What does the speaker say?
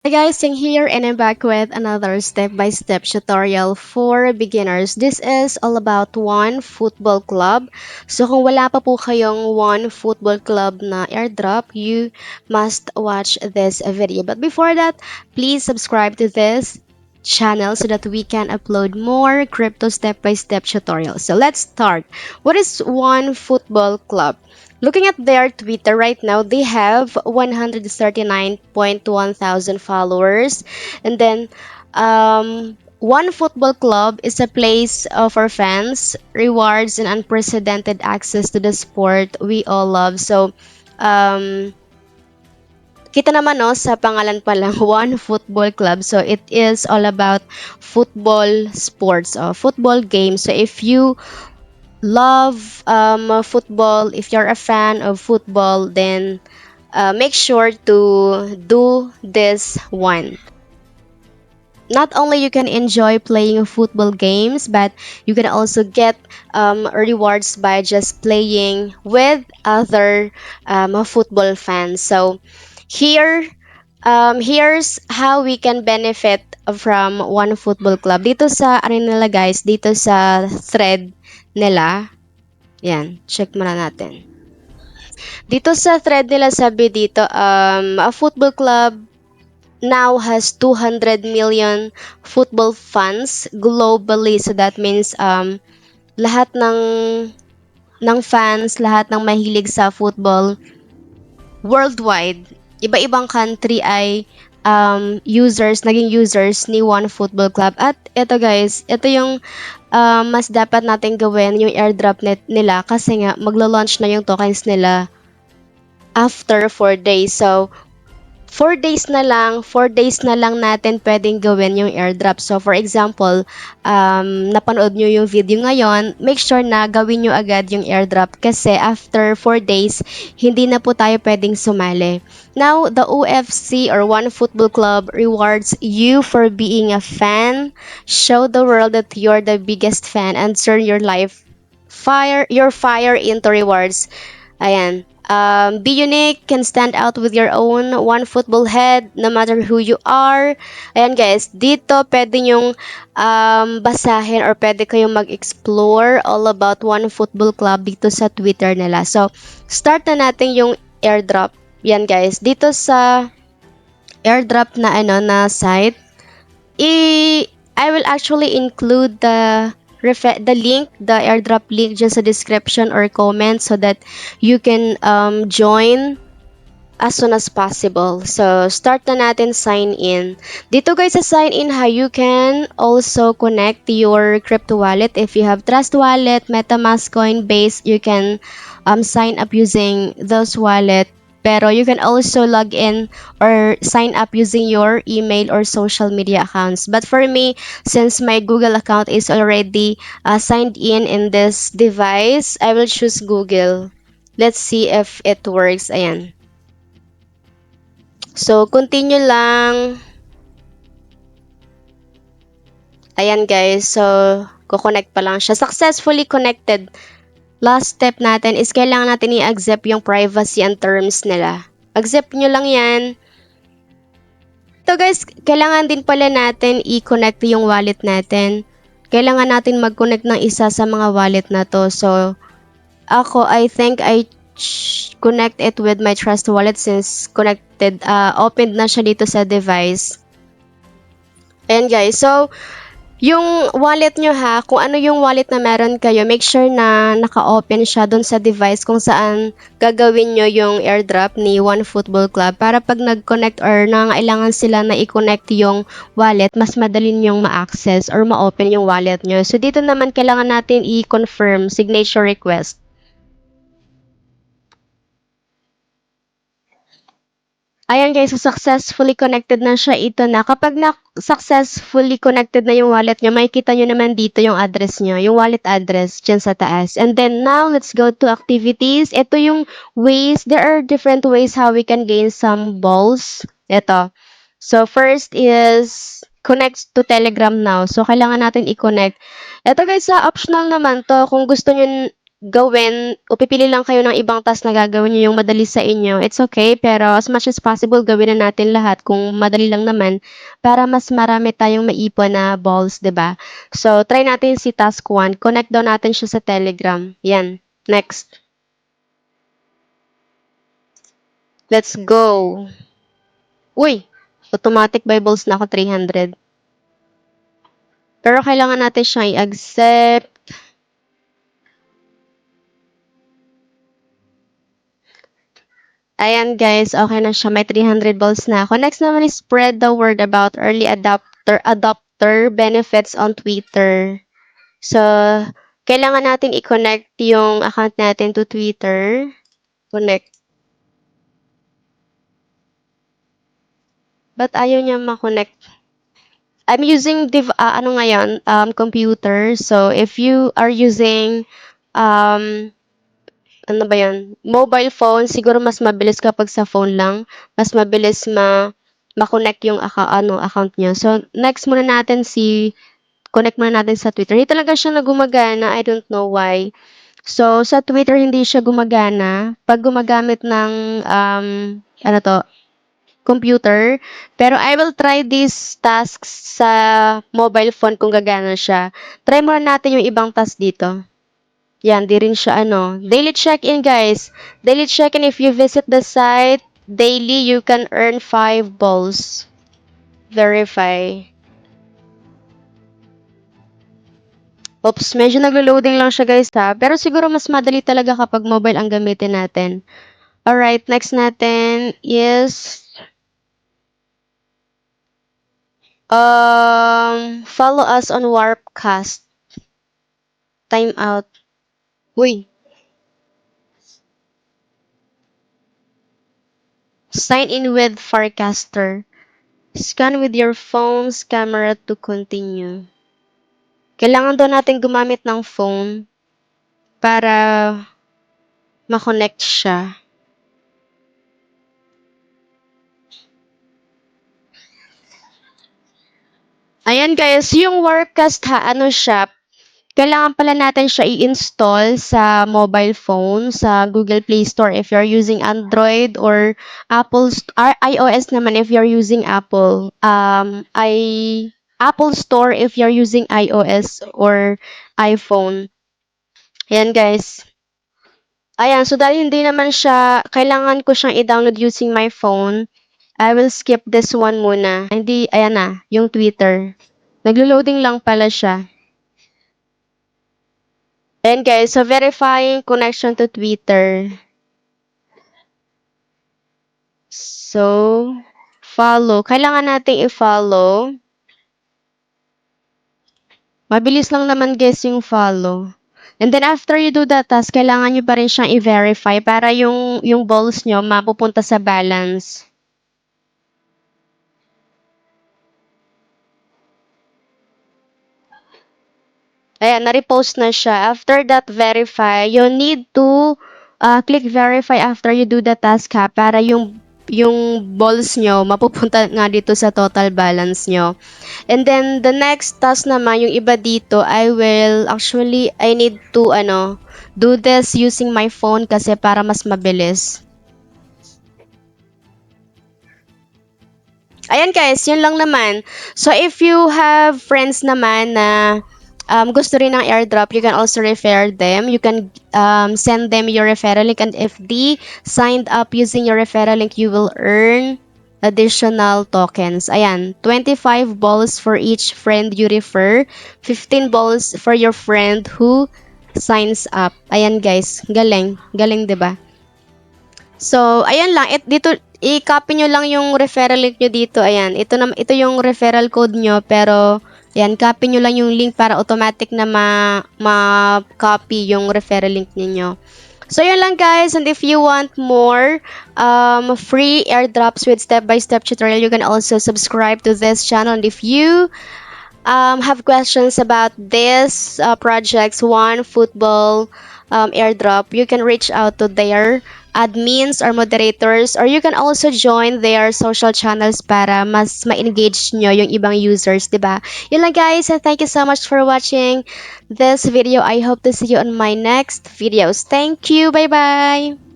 Hi guys, Sing here and I'm back with another step-by-step tutorial for beginners. This is all about one football club. So kung wala pa po kayong one football club na airdrop, you must watch this video. But before that, please subscribe to this channel so that we can upload more crypto step-by-step tutorials. So let's start. What is one football club? Looking at their Twitter right now, they have 139.1 thousand followers. And then, one football club is a place for fans, rewards, and unprecedented access to the sport we all love. So, um, kita naman no, sa pangalan pa lang, One Football Club. So, it is all about football sports, football games. So, if you love football, if you're a fan of football, then make sure to do this one. Not only you can enjoy playing football games, but you can also get rewards by just playing with other football fans. So here, here's how we can benefit from one football club. Dito sa ano nila guys, dito sa thread nila, yan, check muna natin. Dito sa thread nila sabi dito, a football club now has 200 million football fans globally. So that means lahat ng fans, lahat ng mahilig sa football worldwide, iba-ibang country ay naging users ni One Football Club. At ito guys, ito yung mas dapat natin gawin yung airdrop nila kasi nga maglo-launch na yung tokens nila after 4 days. So, 4 days na lang natin pwedeng gawin yung airdrop. So, for example, napanood nyo yung video ngayon, make sure na gawin nyo agad yung airdrop kasi after 4 days, hindi na po tayo pwedeng sumali. Now, the OFC or One Football Club rewards you for being a fan. Show the world that you're the biggest fan and turn your fire into rewards. Ayan. Be unique, can stand out with your own one football head, no matter who you are. Ayan guys, dito pwede nyong basahin or pwede kayong mag-explore all about one football club dito sa Twitter nila. So, start na natin yung airdrop. Yan guys, dito sa airdrop na na site, I will actually include the link, the airdrop link dyan sa description or comment so that you can join as soon as possible. So, start na natin sign in. Dito guys sa sign in ha, you can also connect your crypto wallet. If you have Trust Wallet, MetaMask, Coinbase, you can sign up using those wallet. Pero you can also log in or sign up using your email or social media accounts. But for me, since my Google account is already signed in this device, I will choose Google. Let's see if it works. Ayan. So, continue lang. Ayan guys. So, kukonect pa lang siya. Successfully connected. Last step natin is kailangan natin i-accept yung privacy and terms nila. Accept nyo lang yan. So guys, kailangan din pala natin i-connect yung wallet natin. Kailangan natin mag-connect ng isa sa mga wallet na to. So, ako, I think I connect it with my Trust Wallet since opened na siya dito sa device. Ayan guys, so, yung wallet nyo ha, kung ano yung wallet na meron kayo, make sure na naka-open siya dun sa device kung saan gagawin nyo yung airdrop ni One Football Club para pag nag-connect or nangailangan sila na i-connect yung wallet, mas madali nyong ma-access or ma-open yung wallet nyo. So, dito naman kailangan natin i-confirm signature request. Ayan guys, so successfully connected na siya. Ito na. Kapag successfully connected na yung wallet nyo, makikita nyo naman dito yung address nyo, yung wallet address dyan sa taas. And then now, let's go to activities. Ito yung ways. There are different ways how we can gain some balls. Ito. So, first is connect to Telegram now. So, kailangan natin i-connect. Ito guys, sa optional naman to. Kung gusto nyo gawin o pipili lang kayo ng ibang task na gagawin niyo yung madali sa inyo, it's okay. Pero as much as possible, gawin na natin lahat kung madali lang naman para mas marami tayong maipon na balls, 'di ba? So, try natin si task 1. Connect daw natin siya sa Telegram. Yan. Next. Let's go. Uy, automatic by balls na ako 300. Pero kailangan natin siyang i-accept. Ayan guys, okay na siya. May 300 balls na ako. Next naman is spread the word about early adopter benefits on Twitter. So, kailangan natin i-connect yung account natin to Twitter. Connect. But ayaw niya ma-connect? I'm using computer. So, if you are using ano ba yan? Mobile phone, siguro mas mabilis kapag sa phone lang. Mas mabilis ma-connect yung account niyo. So, next muna natin connect muna natin sa Twitter. Hindi talaga siya na gumagana. I don't know why. So, sa Twitter, hindi siya gumagana. Pag gumagamit ng, computer. Pero I will try these tasks sa mobile phone kung gagana siya. Try muna natin yung ibang task dito. Yan, di rin siya Daily check-in, guys. Daily check-in, if you visit the site daily, you can earn 5 balls. Verify. Oops, medyo naglo-loading lang siya, guys, ha. Pero siguro mas madali talaga kapag mobile ang gamitin natin. Alright, next natin is follow us on Warpcast. Time out. Uy. Sign in with Farcaster. Scan with your phone's camera to continue. Kailangan daw natin gumamit ng phone para ma-connect siya. Ayan guys, yung Warpcast siya, kailangan pala natin siya i-install sa mobile phone, sa Google Play Store if you're using Android or iOS naman if you're using Apple. Apple Store if you're using iOS or iPhone. Ayan guys. Ayan, so dahil hindi naman siya, kailangan ko siyang i-download using my phone, I will skip this one muna. Hindi, ayan na, yung Twitter. Naglo-loading lang pala siya. Ayan guys, so verifying connection to Twitter. So, follow. Kailangan nating i-follow. Mabilis lang naman guys yung follow. And then after you do that task, kailangan nyo pa rin siyang i-verify para yung balls nyo mapupunta sa balance. Ayan, na-repost na siya. After that, verify. You need to click verify after you do the task ha, para yung balls nyo mapupunta nga dito sa total balance nyo. And then, the next task naman, yung iba dito, I need to, do this using my phone kasi para mas mabilis. Ayan guys, yun lang naman. So, if you have friends naman na gusto rin ng airdrop, you can also refer them. You can send them your referral link, and if they signed up using your referral link, you will earn additional tokens. Ayan, 25 balls for each friend you refer, 15 balls for your friend who signs up. Ayan guys, galing. Galing, 'di ba? So, ayan lang. Dito, i-copy nyo lang yung referral link nyo dito. Ayan. Ito yung referral code nyo. Pero, ayan, copy nyo lang yung link para automatic na ma-copy yung referral link ninyo. So, yun lang guys. And if you want more free airdrops with step-by-step tutorial, you can also subscribe to this channel. And if you have questions about this projects, one, football, airdrop, you can reach out to their admins or moderators, or you can also join their social channels para mas ma-engage nyo yung ibang users, di ba? Yun lang guys, and thank you so much for watching this video. I hope to see you on my next videos. Thank you. Bye-bye.